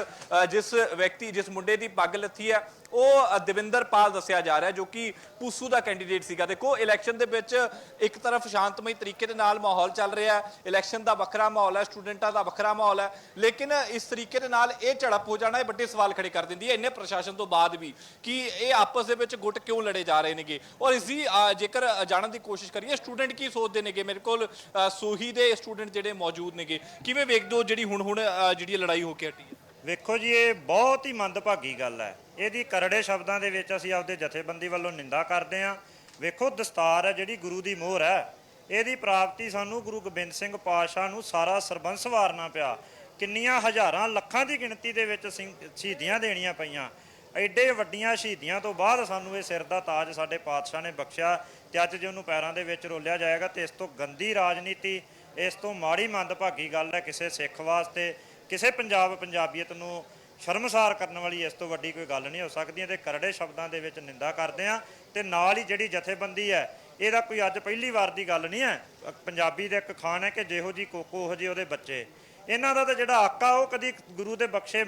ਜਿਸ ਮੁੰਡੇ ਦੀ ਪੱਗ ਲੱਥੀ ਹੈ ਉਹ ਦਵਿੰਦਰਪਾਲ ਦੱਸਿਆ ਜਾ ਰਿਹਾ, ਜੋ ਕਿ ਪੂਸੂ ਦਾ ਕੈਂਡੀਡੇਟ ਸੀਗਾ। ਦੇਖੋ, ਇਲੈਕਸ਼ਨ ਦੇ ਵਿੱਚ ਇੱਕ ਤਰਫ ਸ਼ਾਂਤਮਈ ਤਰੀਕੇ ਦੇ ਨਾਲ ਮਾਹੌਲ ਚੱਲ ਰਿਹਾ ਹੈ, ਇਲੈਕਸ਼ਨ ਦਾ ਵੱਖਰਾ ਮਾਹੌਲ ਹੈ, ਸਟੂਡੈਂਟਾਂ ਦਾ ਵੱਖਰਾ ਮਾਹੌਲ ਹੈ, ਲੇਕਿਨ ਇਸ ਤਰੀਕੇ ਦੇ ਨਾਲ ਇਹ ਝੜਪ ਹੋ ਜਾਣਾ ਇਹ ਵੱਡੇ ਸਵਾਲ ਖੜੇ ਕਰ ਦਿੰਦੀ ਹੈ ਇੰਨੇ ਪ੍ਰਸ਼ਾਸਨ ਤੋਂ ਬਾਅਦ ਵੀ, ਕਿ ਇਹ ਆਪਸ ਦੇ ਵਿੱਚ ਗੁੱਟ ਕਿਉਂ ਲੜੇ ਜਾ ਰਹੇ ਨੇਗੇ। ਔਰ ਇਸ ਦੀ ਜੇਕਰ ਜਾਣਨ ਦੀ ਕੋਸ਼ਿਸ਼ ਕਰੀਏ ਸਟੂਡੈਂਟ ਕੀ ਸੋਚਦੇ ਨੇਗੇ, ਮੇਰੇ ਕੋਲ ਸੋਹੀ ਦੇ ਸਟੂਡੈਂਟ ਜਿਹੜੇ ਮੌਜੂਦ ਨੇਗੇ, ਕਿਵੇਂ ਵੇਖਦੇ ਹੋ ਜਿਹੜੀ ਹੁਣ ਜਿਹੜੀ ਲੜਾਈ ਹੋ ਕੇ ਹਟੀ ਹੈ? ਵੇਖੋ ਜੀ, ਇਹ ਬਹੁਤ ਹੀ ਮੰਦਭਾਗੀ ਗੱਲ ਹੈ। ਇਹਦੀ ਕਰੜੇ ਸ਼ਬਦਾਂ ਦੇ ਵਿੱਚ ਅਸੀਂ ਆਪਦੇ ਜਥੇਬੰਦੀ ਵੱਲੋਂ ਨਿੰਦਾ ਕਰਦੇ ਹਾਂ। ਵੇਖੋ, ਦਸਤਾਰ ਹੈ ਜਿਹੜੀ ਗੁਰੂ ਦੀ ਮੋਹਰ ਹੈ, ਇਹਦੀ ਪ੍ਰਾਪਤੀ ਸਾਨੂੰ ਗੁਰੂ ਗੋਬਿੰਦ ਸਿੰਘ ਪਾਤਸ਼ਾਹ ਨੂੰ ਸਾਰਾ ਸਰਬੰਸ ਵਾਰਨਾ ਪਿਆ। ਕਿੰਨੀਆਂ ਹਜ਼ਾਰਾਂ ਲੱਖਾਂ ਦੀ ਗਿਣਤੀ ਦੇ ਵਿੱਚ ਸ਼ਹੀਦੀਆਂ ਦੇਣੀਆਂ ਪਈਆਂ। ਐਡੇ ਵੱਡੀਆਂ ਸ਼ਹੀਦੀਆਂ ਤੋਂ ਬਾਅਦ ਸਾਨੂੰ ਇਹ ਸਿਰ ਦਾ ਤਾਜ ਸਾਡੇ ਪਾਤਸ਼ਾਹ ਨੇ ਬਖਸ਼ਿਆ, ਤੇ ਅੱਜ ਜੇ ਉਹਨੂੰ ਪੈਰਾਂ ਦੇ ਵਿੱਚ ਰੋਲਿਆ ਜਾਏਗਾ ਤੇ ਇਸ ਤੋਂ ਗੰਦੀ ਰਾਜਨੀਤੀ, ਇਸ ਤੋਂ ਮਾੜੀ ਮੰਦਭਾਗੀ ਗੱਲ ਹੈ ਕਿਸੇ ਸਿੱਖ ਵਾਸਤੇ, ਕਿਸੇ ਪੰਜਾਬੀਅਤ ਨੂੰ ਸ਼ਰਮਸਾਰ ਕਰਨ ਵਾਲੀ ਇਸ ਤੋਂ ਵੱਡੀ ਕੋਈ ਗੱਲ ਨਹੀਂ ਹੋ ਸਕਦੀ। ਤੇ ਕਰੜੇ ਸ਼ਬਦਾਂ ਦੇ ਵਿੱਚ ਨਿੰਦਾ ਕਰਦੇ ਆ। ਤੇ ਨਾਲ ਹੀ ਜਿਹੜੀ ਜਥੇਬੰਦੀ ਹੈ, ਇਹਦਾ ਕੋਈ ਅੱਜ ਪਹਿਲੀ ਵਾਰ ਦੀ ਗੱਲ ਨਹੀਂ ਹੈ। ਪੰਜਾਬੀ ਦਾ ਇੱਕ ਖਾਨ ਹੈ ਕਿ ਜਿਹੋ ਜੀ ਕੋਕੋ ਉਹੋ ਜਿਹੇ ਉਹਦੇ ਬੱਚੇ। ਇਹਨਾਂ ਦਾ ਤਾਂ ਜਿਹੜਾ ਆਕਾ ਉਹ ਕਦੀ ਗੁਰੂ ਦੇ ਬਖਸ਼ੇ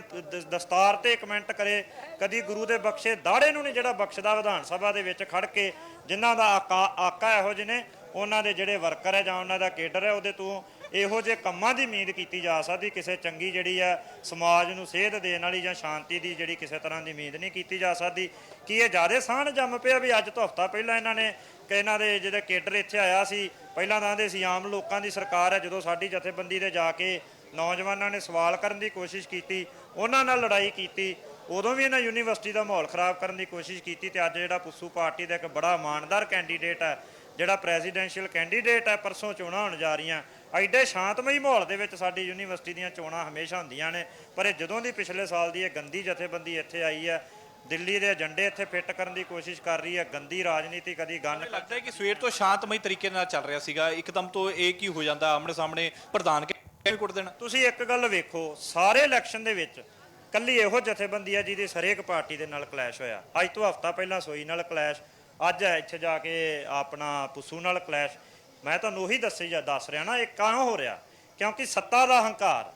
ਦਸਤਾਰ ਤੇ ਕਮੈਂਟ ਕਰੇ, ਕਦੀ ਗੁਰੂ ਦੇ ਬਖਸ਼ੇ ਦਾੜੇ ਨੂੰ ਨਹੀਂ ਜਿਹੜਾ ਬਖਸ਼ਦਾ ਵਿਧਾਨ ਸਭਾ ਦੇ ਵਿੱਚ ਖੜ ਕੇ। ਜਿਨ੍ਹਾਂ ਦਾ ਆਕਾ ਇਹੋ ਜਿਹੇ ਨੇ, ਉਹਨਾਂ ਦੇ ਜਿਹੜੇ ਵਰਕਰ ਹੈ ਜਾਂ ਉਹਨਾਂ ਦਾ ਕੇਡਰ ਹੈ, ਉਹਦੇ ਤੋਂ ਇਹੋ ਜਿਹੇ ਕੰਮਾਂ ਦੀ ਉਮੀਦ ਕੀਤੀ ਜਾ ਸਕਦੀ। ਕਿਸੇ ਚੰਗੀ ਜਿਹੜੀ ਹੈ ਸਮਾਜ ਨੂੰ ਸੇਧ ਦੇਣ ਵਾਲੀ ਜਾਂ ਸ਼ਾਂਤੀ ਦੀ ਜਿਹੜੀ ਕਿਸੇ ਤਰ੍ਹਾਂ ਦੀ ਉਮੀਦ ਨਹੀਂ ਕੀਤੀ ਜਾ ਸਕਦੀ। ਕਿ ਇਹ ਜ਼ਿਆਦਾ ਸਾਹਣ ਜੰਮ ਪਿਆ ਵੀ ਅੱਜ ਤੋਂ ਹਫ਼ਤਾ ਪਹਿਲਾਂ ਇਹਨਾਂ ਦੇ ਜਿਹੜੇ ਕੇਡਰ ਇੱਥੇ ਆਇਆ ਸੀ, ਪਹਿਲਾਂ ਤਾਂ ਆਂਦੇ ਸੀ ਆਮ ਲੋਕਾਂ ਦੀ ਸਰਕਾਰ ਹੈ। ਜਦੋਂ ਸਾਡੀ ਜਥੇਬੰਦੀ ਦੇ ਜਾ ਕੇ ਨੌਜਵਾਨਾਂ ਨੇ ਸਵਾਲ ਕਰਨ ਦੀ ਕੋਸ਼ਿਸ਼ ਕੀਤੀ, ਉਹਨਾਂ ਨਾਲ ਲੜਾਈ ਕੀਤੀ, ਉਦੋਂ ਵੀ ਇਹਨਾਂ ਯੂਨੀਵਰਸਿਟੀ ਦਾ ਮਾਹੌਲ ਖਰਾਬ ਕਰਨ ਦੀ ਕੋਸ਼ਿਸ਼ ਕੀਤੀ। ਤੇ ਅੱਜ ਜਿਹੜਾ ਪੂਸੂ ਪਾਰਟੀ ਦਾ ਇੱਕ ਬੜਾ ਇਮਾਨਦਾਰ ਕੈਂਡੀਡੇਟ ਹੈ, ਜਿਹੜਾ ਪ੍ਰੈਜ਼ੀਡੈਂਸ਼ੀਅਲ ਕੈਂਡੀਡੇਟ ਹੈ, ਪਰਸੋਂ ਚੋਣਾਂ ਹੋਣ ਜਾ ਰਹੀਆਂ। ਐਡੇ ਸ਼ਾਂਤਮਈ ਮਾਹੌਲ ਦੇ ਵਿੱਚ ਸਾਡੀ ਯੂਨੀਵਰਸਿਟੀ ਦੀਆਂ ਚੋਣਾਂ ਹਮੇਸ਼ਾ ਹੁੰਦੀਆਂ ਨੇ, ਪਰ ਇਹ ਜਦੋਂ ਦੀ ਪਿਛਲੇ ਸਾਲ ਦੀ ਇਹ ਗੰਦੀ ਜਥੇਬੰਦੀ ਇੱਥੇ ਆਈ ਹੈ, ਦਿੱਲੀ ਦੇ ਏਜੰਡੇ ਇੱਥੇ ਫਿੱਟ ਕਰਨ ਦੀ ਕੋਸ਼ਿਸ਼ ਕਰ ਰਹੀ ਹੈ, ਗੰਦੀ ਰਾਜਨੀਤੀ ਕਦੀ ਗੰਨ। ਲੱਗਦਾ ਹੈ ਕਿ ਸਵੇਰ ਤੋਂ ਸ਼ਾਂਤਮਈ ਤਰੀਕੇ ਨਾਲ ਚੱਲ ਰਿਹਾ ਸੀਗਾ, ਇੱਕਦਮ ਤੋਂ ਇਹ ਕੀ ਹੋ ਜਾਂਦਾ, ਆਮਣੇ ਸਾਹਮਣੇ ਪ੍ਰਧਾਨ ਕਿਵੇਂ ਕੁੱਟ ਦੇਣਾ। ਤੁਸੀਂ ਇੱਕ ਗੱਲ ਵੇਖੋ, ਸਾਰੇ ਇਲੈਕਸ਼ਨ ਦੇ ਵਿੱਚ ਕੱਲੀ ਇਹੋ ਜਥੇਬੰਦੀ ਹੈ ਜਿਹਦੀ ਹਰੇਕ ਪਾਰਟੀ ਦੇ ਨਾਲ ਕਲੈਸ਼ ਹੋਇਆ। ਅੱਜ ਤੋਂ ਹਫ਼ਤਾ ਪਹਿਲਾਂ ਸੋਈ ਨਾਲ ਕਲੈਸ਼, ਅੱਜ ਇੱਥੇ ਜਾ ਕੇ ਆਪਣਾ ਪੂਸੂ ਨਾਲ ਕਲੈਸ਼। ਮੈਂ ਤੁਹਾਨੂੰ ਉਹੀ ਦੱਸ ਰਿਹਾ ਨਾ, ਇਹ ਕਿਉਂ ਹੋ ਰਿਹਾ? ਕਿਉਂਕਿ ਸੱਤਾ ਦਾ ਹੰਕਾਰ,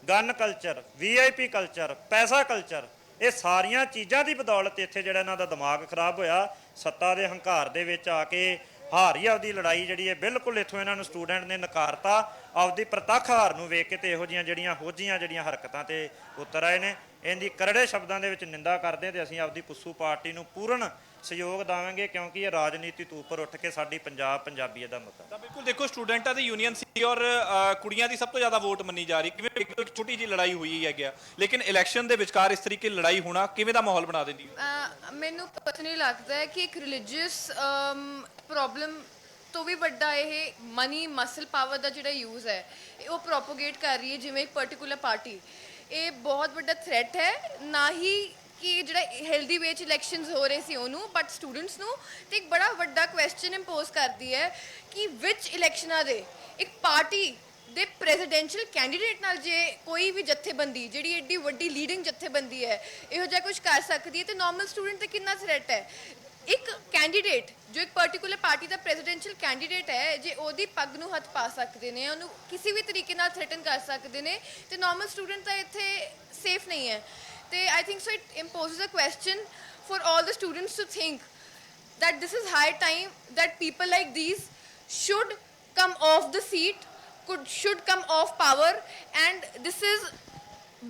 ਗਨ ਕਲਚਰ, VIP ਕਲਚਰ, ਪੈਸਾ ਕਲਚਰ, ਇਹ ਸਾਰੀਆਂ ਚੀਜ਼ਾਂ ਦੀ ਬਦੌਲਤ ਇੱਥੇ ਜਿਹੜਾ ਇਹਨਾਂ ਦਾ ਦਿਮਾਗ ਖਰਾਬ ਹੋਇਆ। ਸੱਤਾ ਦੇ ਹੰਕਾਰ ਦੇ ਵਿੱਚ ਆ ਕੇ ਹਾਰੀ ਆਪਦੀ ਲੜਾਈ ਜਿਹੜੀ ਹੈ, ਬਿਲਕੁਲ ਇੱਥੋਂ ਇਹਨਾਂ ਨੂੰ ਸਟੂਡੈਂਟ ਨੇ ਨਕਾਰਤਾ। ਆਪਦੀ ਪ੍ਰਤੱਖ ਹਾਰ ਨੂੰ ਵੇਖ ਕੇ ਤੇ ਇਹੋ ਜਿਹੀਆਂ ਜਿਹੜੀਆਂ ਹਰਕਤਾਂ ਤੇ ਉਤਰ ਆਏ ਨੇ, ਇਹਦੀ ਕਰੜੇ ਸ਼ਬਦਾਂ ਦੇ ਵਿੱਚ ਨਿੰਦਾ ਕਰਦੇ। ਤੇ ਅਸੀਂ ਆਪਦੀ ਪੂਸੂ ਪਾਰਟੀ ਨੂੰ ਪੂਰਨ ਸਹਿਯੋਗ ਦੇਵਾਂਗੇ, ਕਿਉਂਕਿ ਇਹ ਰਾਜਨੀਤੀ ਤੋਂ ਉੱਪਰ ਉੱਠ ਕੇ ਸਾਡੀ ਪੰਜਾਬੀਅਤ ਦਾ ਮੁੱਦਾ। ਤਾਂ ਬਿਲਕੁਲ ਦੇਖੋ, ਸਟੂਡੈਂਟਾਂ ਦੀ ਯੂਨੀਅਨ ਸੀ ਔਰ ਕੁੜੀਆਂ ਦੀ ਸਭ ਤੋਂ ਜ਼ਿਆਦਾ ਵੋਟ ਮੰਨੀ ਜਾ ਰਹੀ। ਕਿਵੇਂ ਇੱਕ ਛੋਟੀ ਜਿਹੀ ਲੜਾਈ ਹੋਈ ਹੈ ਗਿਆ, ਲੇਕਿਨ ਇਲੈਕਸ਼ਨ ਦੇ ਵਿਚਕਾਰ ਇਸ ਤਰੀਕੇ ਲੜਾਈ ਹੋਣਾ ਕਿਵੇਂ ਦਾ ਮਾਹੌਲ ਬਣਾ ਦਿੰਦੀ ਹੈ? ਮੈਨੂੰ ਪਰਸਨਲੀ ਲੱਗਦਾ ਹੈ ਕਿ ਇੱਕ ਰਿਲੀਜੀਅਸ ਪ੍ਰੋਬਲਮ ਤੋਂ ਵੀ ਵੱਡਾ ਇਹ ਮਨੀ ਮਸਲ ਪਾਵਰ ਦਾ ਜਿਹੜਾ ਯੂਜ਼ ਹੈ ਉਹ ਪ੍ਰੋਪੋਗੇਟ ਕਰ ਰਹੀ ਹੈ। ਜਿਵੇਂ ਇੱਕ ਪਾਰਟਿਕੂਲਰ ਪਾਰਟੀ, ਇਹ ਬਹੁਤ ਵੱਡਾ ਥ੍ਰੈਟ ਹੈ, ਨਾ ਹੀ ਕਿ ਜਿਹੜਾ ਹੈਲਦੀ ਵੇ 'ਚ ਇਲੈਕਸ਼ਨਸ ਹੋ ਰਹੇ ਸੀ ਉਹਨੂੰ, ਬਟ ਸਟੂਡੈਂਟਸ ਨੂੰ। ਤੇ ਇੱਕ ਬੜਾ ਵੱਡਾ ਕੁਐਸਚਨ ਇੰਪੋਜ਼ ਕਰਦੀ ਹੈ ਕਿ ਵਿਚ ਇਲੈਕਸ਼ਨਾਂ ਦੇ ਇੱਕ ਪਾਰਟੀ ਦੇ ਪ੍ਰੈਜ਼ੀਡੈਂਸ਼ੀਅਲ ਕੈਂਡੀਡੇਟ ਨਾਲ ਜੇ ਕੋਈ ਵੀ ਜਥੇਬੰਦੀ ਜਿਹੜੀ ਏਡੀ ਵੱਡੀ ਲੀਡਿੰਗ ਜਥੇਬੰਦੀ ਹੈ ਇਹੋ ਜਿਹਾ ਕੁਝ ਕਰ ਸਕਦੀ ਹੈ, ਤੇ ਨਾਰਮਲ ਸਟੂਡੈਂਟ ਤੇ ਕਿੰਨਾ ਥ੍ਰੈਟ ਹੈ। ਇੱਕ ਕੈਂਡੀਡੇਟ ਜੋ ਇੱਕ ਪਾਰਟਿਕੂਲਰ ਪਾਰਟੀ ਦਾ ਪ੍ਰੈਜ਼ੀਡੈਂਸ਼ੀਅਲ ਕੈਂਡੀਡੇਟ ਹੈ, ਜੇ ਉਹਦੀ ਪੱਗ ਨੂੰ ਹੱਥ ਪਾ ਸਕਦੇ ਨੇ, ਉਹਨੂੰ ਕਿਸੇ ਵੀ ਤਰੀਕੇ ਨਾਲ ਥ੍ਰੈਟਨ ਕਰ ਸਕਦੇ ਨੇ, ਤੇ ਨਾਰਮਲ ਸਟੂਡੈਂਟ ਤਾਂ ਇੱਥੇ ਸੇਫ ਨਹੀਂ ਹੈ। ਤੇ I think so it imposes a question for all the students to think that this is high time that people like these should come off the seat, should come off power, and this is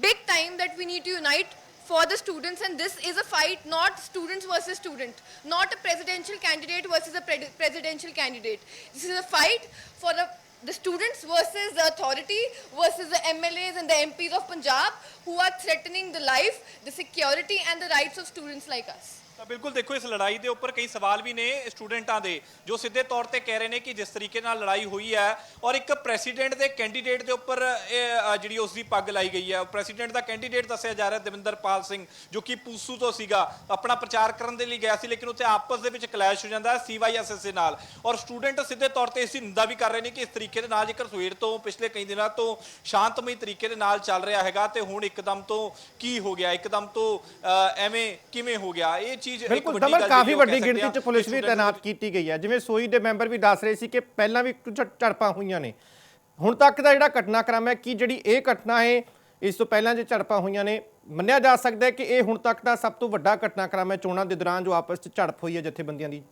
big time that we need to unite for the students. And this is a fight, not students versus student, not a presidential candidate versus a presidential candidate. This is a fight for the students versus the authority versus the MLAs and the MPs of Punjab who are threatening the life, the security and the rights of students like us. ਤਾਂ ਬਿਲਕੁਲ ਦੇਖੋ, ਇਸ ਲੜਾਈ ਦੇ ਉੱਪਰ ਕਈ ਸਵਾਲ ਵੀ ਨੇ ਸਟੂਡੈਂਟਾਂ ਦੇ, ਜੋ ਸਿੱਧੇ ਤੌਰ ਤੇ ਕਹਿ ਰਹੇ ਨੇ ਕਿ ਜਿਸ ਤਰੀਕੇ ਨਾਲ ਲੜਾਈ ਹੋਈ ਹੈ ਔਰ ਇੱਕ ਪ੍ਰੈਸੀਡੈਂਟ ਦੇ ਕੈਂਡੀਡੇਟ ਦੇ ਉੱਪਰ ਇਹ ਜਿਹੜੀ ਉਸ ਦੀ ਪੱਗ ਲਾਈ ਗਈ ਹੈ। ਪ੍ਰੈਸੀਡੈਂਟ ਦਾ ਕੈਂਡੀਡੇਟ ਦੱਸਿਆ ਜਾ ਰਿਹਾ ਦਵਿੰਦਰਪਾਲ ਸਿੰਘ, ਜੋ ਕਿ ਪੂਸੂ ਤੋਂ ਸੀਗਾ, ਆਪਣਾ ਪ੍ਰਚਾਰ ਕਰਨ ਦੇ ਲਈ ਗਿਆ ਸੀ, ਲੇਕਿਨ ਉੱਥੇ ਆਪਸ ਦੇ ਵਿੱਚ ਕਲੈਸ਼ ਹੋ ਜਾਂਦਾ ਹੈ CYSS ਦੇ ਨਾਲ। ਔਰ ਸਟੂਡੈਂਟ ਸਿੱਧੇ ਤੌਰ ਤੇ ਇਸ ਦੀ ਨਿੰਦਾ ਵੀ ਕਰ ਰਹੇ ਨੇ ਕਿ ਇਸ ਤਰੀਕੇ ਦੇ ਨਾਲ ਜੇਕਰ ਸਵੇਰ ਤੋਂ ਪਿਛਲੇ ਕਈ ਦਿਨਾਂ ਤੋਂ ਸ਼ਾਂਤਮਈ ਤਰੀਕੇ ਦੇ ਨਾਲ ਚੱਲ ਰਿਹਾ ਹੈਗਾ, ਤੇ ਹੁਣ ਇੱਕਦਮ ਤੋਂ ਕੀ ਹੋ ਗਿਆ, ਇੱਕਦਮ ਤੋਂ ਐਵੇਂ ਕਿਵੇਂ ਹੋ ਗਿਆ। ਇਹ ਚੀਜ਼ ਇੱਕ ਵੱਡੀ ਗੱਲ ਕਾਫੀ ਵੱਡੀ ਗਿਣਤੀ 'ਚ ਪੁਲਿਸ ਵੀ ਤਾਇਨਾਤ ਕੀਤੀ ਗਈ ਹੈ। ਜਿਵੇਂ ਸੋਈ ਦੇ ਮੈਂਬਰ ਵੀ ਦੱਸ ਰਹੇ ਸੀ ਕਿ ਪਹਿਲਾਂ ਵੀ ਕੁਝ ਝੜਪਾਂ ਹੋਈਆਂ ਨੇ। ਹੁਣ ਤੱਕ ਦਾ ਜਿਹੜਾ ਘਟਨਾਕ੍ਰਮ ਹੈ ਕਿ ਜਿਹੜੀ ਇਹ ਘਟਨਾ ਹੈ ਇਸ ਤੋਂ ਪਹਿਲਾਂ ਜੇ ਝੜਪਾਂ ਹੋਈਆਂ ਨੇ, ਮੰਨਿਆ ਜਾ ਸਕਦਾ ਹੈ ਕਿ ਇਹ ਹੁਣ ਤੱਕ ਦਾ ਸਭ ਤੋਂ ਵੱਡਾ ਘਟਨਾਕ੍ਰਮ ਹੈ ਚੋਣਾਂ ਦੇ ਦੌਰਾਨ ਜੋ ਆਪਸ 'ਚ ਝੜਪ ਹੋਈ ਹੈ ਜਥੇਬੰਦੀਆਂ ਦੀ।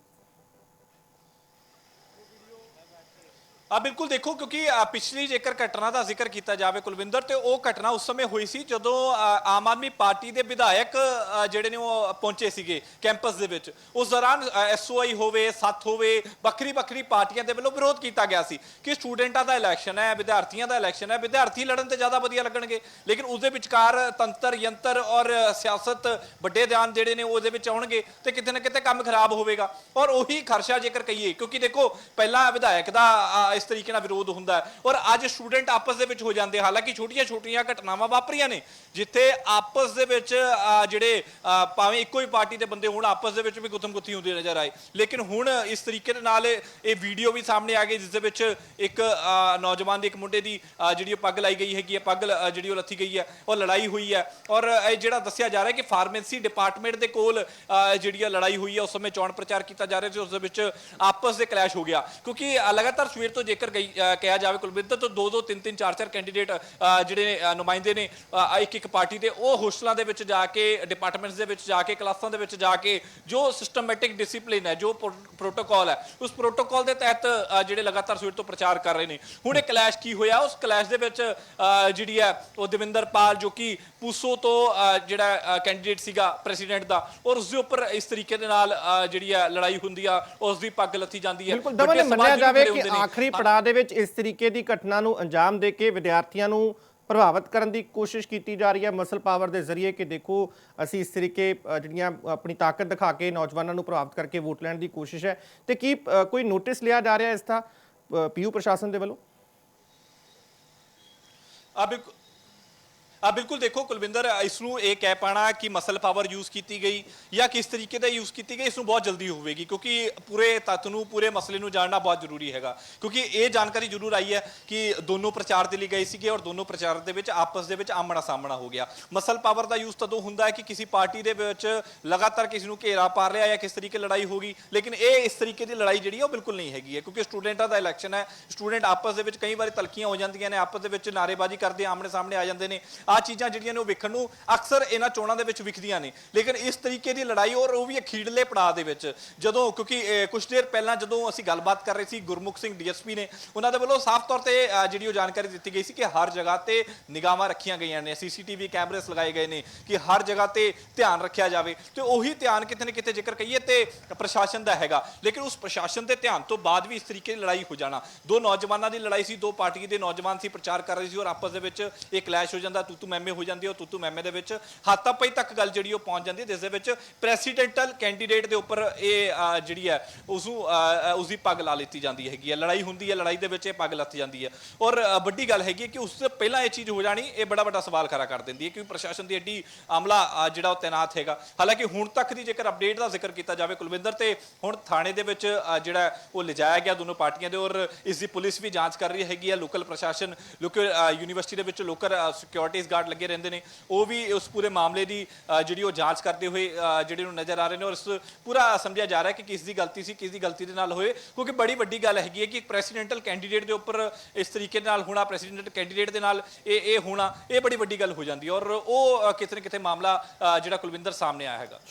ਬਿਲकुल देखो, क्योंकि पिछली जेकर घटना का जिक्र किया जाए कुलविंदर, तो वो घटना उस समय हुई सी जदों आम आदमी पार्टी के विधायक ਜਿਹੜੇ ਨੇ ਉਹ ਪਹੁੰਚੇ ਸੀਗੇ ਕੈਂਪਸ ਦੇ ਵਿੱਚ। ਉਸ ਦੌਰਾਨ SOI ਹੋਵੇ, ਸੱਤ ਹੋਵੇ, ਵੱਖਰੀ ਪਾਰਟੀਆਂ ਦੇ ਵੱਲੋਂ ਵਿਰੋਧ ਕੀਤਾ ਗਿਆ ਸੀ ਕਿ ਸਟੂਡੈਂਟਾਂ ਦਾ ਇਲੈਕਸ਼ਨ ਹੈ, ਵਿਦਿਆਰਥੀਆਂ ਦਾ ਇਲੈਕਸ਼ਨ ਹੈ, ਵਿਦਿਆਰਥੀ ਲੜਨ ਤੇ ਜ਼ਿਆਦਾ ਵਧੀਆ ਲੱਗਣਗੇ, ਲੇਕਿਨ ਉਸ ਦੇ ਵਿਚਕਾਰ ਤੰਤਰ ਯੰਤਰ ਔਰ ਸਿਆਸਤ ਵੱਡੇ ਧਿਆਨ ਜਿਹੜੇ ਨੇ ਉਹਦੇ ਵਿੱਚ ਆਉਣਗੇ ਤੇ ਕਿਤੇ ਨਾ ਕਿਤੇ ਕੰਮ ਖਰਾਬ ਹੋਵੇਗਾ। ਔਰ ਉਹੀ ਖਰਚਾ ਜੇਕਰ ਕਹੀਏ, ਕਿਉਂਕਿ ਦੇਖੋ ਪਹਿਲਾਂ ਵਿਧਾਇਕ ਦਾ ਇਸ ਤਰੀਕੇ ਨਾਲ ਵਿਰੋਧ ਹੁੰਦਾ ਔਰ ਅੱਜ ਸਟੂਡੈਂਟ ਆਪਸ ਦੇ ਵਿੱਚ ਹੋ ਜਾਂਦੇ। ਹਾਲਾਂਕਿ ਛੋਟੀਆਂ ਘਟਨਾਵਾਂ ਵਾਪਰੀਆਂ ਨੇ ਜਿੱਥੇ ਆਪਸ ਦੇ ਵਿੱਚ ਜਿਹੜੇ ਭਾਵੇਂ ਇੱਕੋ ਹੀ ਪਾਰਟੀ ਦੇ ਬੰਦੇ ਹੋਣ, ਆਪਸ ਦੇ ਵਿੱਚ ਵੀ ਗੁੱਥਮ-ਗੁੱਥੀ ਹੁੰਦੀ ਨਜ਼ਰ ਆਏ। ਲੇਕਿਨ ਹੁਣ ਇਸ ਤਰੀਕੇ ਦੇ ਨਾਲ ਇਹ ਵੀਡੀਓ ਵੀ ਸਾਹਮਣੇ ਆ ਗਈ ਜਿਸ ਦੇ ਵਿੱਚ ਇੱਕ ਨੌਜਵਾਨ ਦੀ, ਇੱਕ ਮੁੰਡੇ ਦੀ ਜਿਹੜੀ ਉਹ ਪੱਗ ਲਾਈ ਗਈ ਹੈਗੀ ਹੈ, ਪੱਗ ਜਿਹੜੀ ਉਹ ਲੱਥੀ ਗਈ ਹੈ ਔਰ ਲੜਾਈ ਹੋਈ ਹੈ। ਔਰ ਇਹ ਜਿਹੜਾ ਦੱਸਿਆ ਜਾ ਰਿਹਾ ਕਿ ਫਾਰਮੇਸੀ ਡਿਪਾਰਟਮੈਂਟ ਦੇ ਕੋਲ ਜਿਹੜੀ ਲੜਾਈ ਹੋਈ ਹੈ, ਉਸ ਸਮੇਂ ਚੋਣ ਪ੍ਰਚਾਰ ਕੀਤਾ ਜਾ ਰਿਹਾ ਸੀ, ਉਸ ਦੇ ਵਿੱਚ ਆਪਸ ਦੇ ਕਲੈਸ਼ ਹੋ ਗਿਆ। ਕਿਉਂਕਿ ਲਗਾਤਾਰ ਸਵੇਰ ਤੋਂ ਜੇਕਰ ਕਿਹਾ ਜਾਵੇ ਕੁਲਵਿੰਦਰ, ਤੋਂ 2-2 3-3 4-4 ਕੈਂਡੀਡੇਟ ਜਿਹੜੇ ਨੁਮਾਇੰਦੇ ਨੇ ਇੱਕ ਪਾਰਟੀ ਦੇ, ਉਹ ਹੋਸਟਲਾਂ ਦੇ ਵਿੱਚ ਜਾ ਕੇ, ਡਿਪਾਰਟਮੈਂਟਸ ਦੇ ਵਿੱਚ ਜਾ ਕੇ, ਕਲਾਸਾਂ ਦੇ ਵਿੱਚ ਜਾ ਕੇ ਜੋ ਸਿਸਟਮੈਟਿਕ ਡਿਸਿਪਲਿਨ ਹੈ, ਜੋ ਪ੍ਰੋਟੋਕਾਲ ਹੈ, ਉਸ ਪ੍ਰੋਟੋਕਾਲ ਦੇ ਤਹਿਤ ਜਿਹੜੇ ਲਗਾਤਾਰ ਸਵੇਰ ਤੋਂ ਪ੍ਰਚਾਰ ਕਰ ਰਹੇ ਨੇ। ਹੁਣ ਇਹ ਕਲੈਸ਼ ਕੀ ਹੋਇਆ, ਉਸ ਕਲੈਸ਼ ਦੇ ਵਿੱਚ ਜਿਹੜੀ ਹੈ ਉਹ ਦਵਿੰਦਰ ਪਾਲ ਜੋ ਕਿ ਪੂਸੋ ਤੋਂ ਜਿਹੜਾ ਕੈਂਡੀਡੇਟ ਸੀਗਾ ਪ੍ਰੈਜ਼ੀਡੈਂਟ ਦਾ, ਔਰ ਉਸ ਦੇ ਉੱਪਰ ਇਸ ਤਰੀਕੇ ਦੇ ਨਾਲ ਜਿਹੜੀ ਹੈ ਲੜਾਈ ਹੁੰਦੀ ਆ, ਉਸ ਦੀ ਪੱਗ ਲੱਥੀ ਜਾਂਦੀ ਹੈ। ਬਿਲਕੁਲ ਦਮਨ, ਮੰਨਿਆ ਜਾਵੇ ਕਿ ਆਖਰੀ ਪੜਾਅ ਦੇ ਵਿੱਚ ਇਸ ਤਰੀਕੇ ਦੀ ਘਟਨਾ ਨੂੰ ਅੰਜਾਮ ਦੇ ਕੇ ਵਿਦਿਆਰਥੀਆਂ ਨੂੰ ਪ੍ਰਭਾਵਿਤ ਕਰਨ ਦੀ ਕੋਸ਼ਿਸ਼ ਕੀਤੀ ਜਾ ਰਹੀ ਹੈ ਮਸਲ ਪਾਵਰ ਦੇ ਜ਼ਰੀਏ ਕਿ ਦੇਖੋ ਅਸੀਂ ਇਸ ਤਰੀਕੇ ਜਿਹੜੀਆਂ ਆਪਣੀ ਤਾਕਤ ਦਿਖਾ ਕੇ ਨੌਜਵਾਨਾਂ ਨੂੰ ਪ੍ਰਭਾਵਿਤ ਕਰਕੇ ਵੋਟ ਲੈਣ ਦੀ ਕੋਸ਼ਿਸ਼ ਹੈ। ਤੇ ਕੀ ਕੋਈ ਨੋਟਿਸ ਲਿਆ ਜਾ ਰਿਹਾ ਇਸ ਦਾ PU ਪ੍ਰਸ਼ਾਸਨ ਦੇ ਵੱਲੋਂ? बिल्कुल देखो कुलविंदर, इसनू ये कह पाना कि मसल पावर यूज़ की गई या किस तरीके का यूज़ की गई, इसनू बहुत जल्दी होगी क्योंकि पूरे तत्थ नू, पूरे मसले नू जानना बहुत जरूरी है। क्योंकि ये जानकारी जरूर आई है कि दोनों प्रचार के लिए गए थे और दोनों प्रचार के आपस के आमना सामना हो गया। मसल पावर का यूज़ तदों होंदा है कि किसी पार्टी के लगातार किसी को घेरा पा रहा या किस तरीके लड़ाई होगी, लेकिन ये इस तरीके की लड़ाई जी बिल्कुल नहीं हैगी है क्योंकि स्टूडेंटा का इलैक्शन है। स्टूडेंट आपस के कई बार तलखियां हो जाती ने, आपस के नारेबाजी करते आमने सामने आ जाते हैं। आ चीज़ां ਜਿਹੜੀਆਂ ਨੇ ਉਹ ਵੇਖਣ ਨੂੰ ਅਕਸਰ ਇਹਨਾਂ ਚੋਣਾਂ ਦੇ ਵਿੱਚ ਵਿਖਦੀਆਂ ਨੇ, ਲੇਕਿਨ ਇਸ ਤਰੀਕੇ ਦੀ ਲੜਾਈ ਔਰ ਉਹ ਵੀ ਅਖੀਰਲੇ ਪੜਾਅ ਦੇ ਵਿੱਚ ਜਦੋਂ, ਕਿਉਂਕਿ ਕੁਝ ਦੇਰ ਪਹਿਲਾਂ ਜਦੋਂ ਅਸੀਂ ਗੱਲਬਾਤ ਕਰ ਰਹੇ ਸੀ ਗੁਰਮੁਖ ਸਿੰਘ DSP ਨੇ, ਉਹਨਾਂ ਦੇ ਵੱਲੋਂ ਸਾਫ਼ ਤੌਰ ਤੇ ਜਿਹੜੀ ਉਹ ਜਾਣਕਾਰੀ ਦਿੱਤੀ ਗਈ ਸੀ ਕਿ ਹਰ ਜਗ੍ਹਾ ਤੇ ਨਿਗਾਹਾਂ ਰੱਖੀਆਂ ਗਈਆਂ ਨੇ, CCTV ਕੈਮਰੇਸ ਲਗਾਏ ਗਏ ਨੇ ਕਿ ਹਰ ਜਗ੍ਹਾ ਤੇ ਧਿਆਨ ਰੱਖਿਆ ਜਾਵੇ। ਤੇ ਉਹੀ ਧਿਆਨ ਕਿਤੇ ਨਾ ਕਿਤੇ ਜੇਕਰ ਕਹੀਏ ਤੇ ਪ੍ਰਸ਼ਾਸਨ ਦਾ ਹੈਗਾ, ਲੇਕਿਨ ਉਸ ਪ੍ਰਸ਼ਾਸਨ ਦੇ ਧਿਆਨ ਤੋਂ ਬਾਅਦ ਵੀ ਇਸ ਤਰੀਕੇ ਦੀ ਲੜਾਈ ਹੋ ਜਾਣਾ। ਦੋ ਨੌਜਵਾਨਾਂ ਦੀ ਲੜਾਈ ਸੀ, ਦੋ ਪਾਰਟੀ ਦੇ ਨੌਜਵਾਨ ਸੀ, ਪ੍ਰਚਾਰ ਕਰ ਰਹੇ ਸੀ ਔਰ ਆਪਸ ਦੇ ਵਿੱਚ ਇਹ ਕਲੈਸ਼ ਹੋ ਜਾਂਦਾ, ਤੂੰ ਮੈਮੇ ਹੋ ਜਾਂਦੀ, ਉਹ ਤੂੰ ਮੈਮੇ ਦੇ ਵਿੱਚ ਹਾਤਾਪਾਈ ਤੱਕ ਗੱਲ ਜਿਹੜੀ ਉਹ ਪਹੁੰਚ ਜਾਂਦੀ ਹੈ, ਜਿਸ ਦੇ ਵਿੱਚ ਪ੍ਰੈਸੀਡੈਂਟਲ ਕੈਂਡੀਡੇਟ ਦੇ ਉੱਪਰ ਇਹ ਜਿਹੜੀ ਹੈ ਉਸ ਦੀ ਪੱਗ ਲਾ ਲਿੱਤੀ ਜਾਂਦੀ ਹੈਗੀ ਹੈ। ਲੜਾਈ ਹੁੰਦੀ ਹੈ, ਲੜਾਈ ਦੇ ਵਿੱਚ ਇਹ ਪੱਗ ਲੱਥ ਜਾਂਦੀ ਹੈ ਔਰ ਵੱਡੀ ਗੱਲ ਹੈਗੀ ਕਿ ਉਸ ਤੋਂ ਪਹਿਲਾਂ ਇਹ ਚੀਜ਼ ਹੋ ਜਾਣੀ ਇਹ ਬੜਾ ਵੱਡਾ ਸਵਾਲ ਖੜਾ ਕਰ ਦਿੰਦੀ ਹੈ ਕਿ ਪ੍ਰਸ਼ਾਸਨ ਦੀ ਐਡੀ ਅਮਲਾ ਜਿਹੜਾ ਉਹ ਤੈਨਾਤ ਹੈਗਾ। ਹਾਲਾਂਕਿ ਹੁਣ ਤੱਕ ਦੀ ਜੇਕਰ ਅਪਡੇਟ ਦਾ ਜ਼ਿਕਰ ਕੀਤਾ ਜਾਵੇ ਕੁਲਵਿੰਦਰ, ਤੇ ਹੁਣ ਥਾਣੇ ਦੇ ਵਿੱਚ ਜਿਹੜਾ ਉਹ ਲਿਜਾਇਆ ਗਿਆ ਦੋਨੋਂ ਪਾਰਟੀਆਂ ਦੇ ਔਰ ਇਸ ਦੀ ਪੁਲਿਸ ਵੀ ਜਾਂਚ ਕਰ ਰਹੀ ਹੈਗੀ ਹੈ। ਲੋਕਲ ਪ੍ਰਸ਼ਾਸਨ, ਲੋਕਲ ਯੂਨੀਵਰਸਿਟੀ ਦੇ ਵਿੱਚ ਲੋਕਲ ਸਿਕਿਉਰਿਟੀਜ਼ ਗਾਰਡ ਲੱਗੇ ਰਹਿੰਦੇ ਨੇ, ਉਹ ਵੀ ਉਸ ਪੂਰੇ ਮਾਮਲੇ ਦੀ ਜਿਹੜੀ ਉਹ ਜਾਂਚ ਕਰਦੇ ਹੋਏ ਜਿਹੜੇ ਨੂੰ ਨਜ਼ਰ ਆ ਰਹੇ ਨੇ ਔਰ ਇਸ ਪੂਰਾ ਸਮਝਿਆ ਜਾ ਰਿਹਾ ਕਿ ਕਿਸ ਦੀ ਗਲਤੀ ਸੀ, ਕਿਸ ਦੀ ਗਲਤੀ ਦੇ ਨਾਲ ਹੋਏ, ਕਿਉਂਕਿ ਬੜੀ ਵੱਡੀ ਗੱਲ ਹੈਗੀ ਹੈ ਕਿ ਇੱਕ ਪ੍ਰੈਸੀਡੈਂਟਲ ਕੈਂਡੀਡੇਟ ਦੇ ਉੱਪਰ ਇਸ ਤਰੀਕੇ ਨਾਲ ਹੋਣਾ, ਪ੍ਰੈਸੀਡੈਂਟ ਕੈਂਡੀਡੇਟ ਦੇ ਨਾਲ ਇਹ ਹੋਣਾ, ਇਹ ਬੜੀ ਵੱਡੀ ਗੱਲ ਹੋ ਜਾਂਦੀ ਹੈ ਔਰ ਉਹ ਕਿਤੇ ਨਾ ਕਿਤੇ ਮਾਮਲਾ ਜਿਹੜਾ ਕੁਲਵਿੰਦਰ ਸਾਹਮਣੇ ਆਇਆ ਹੈਗਾ।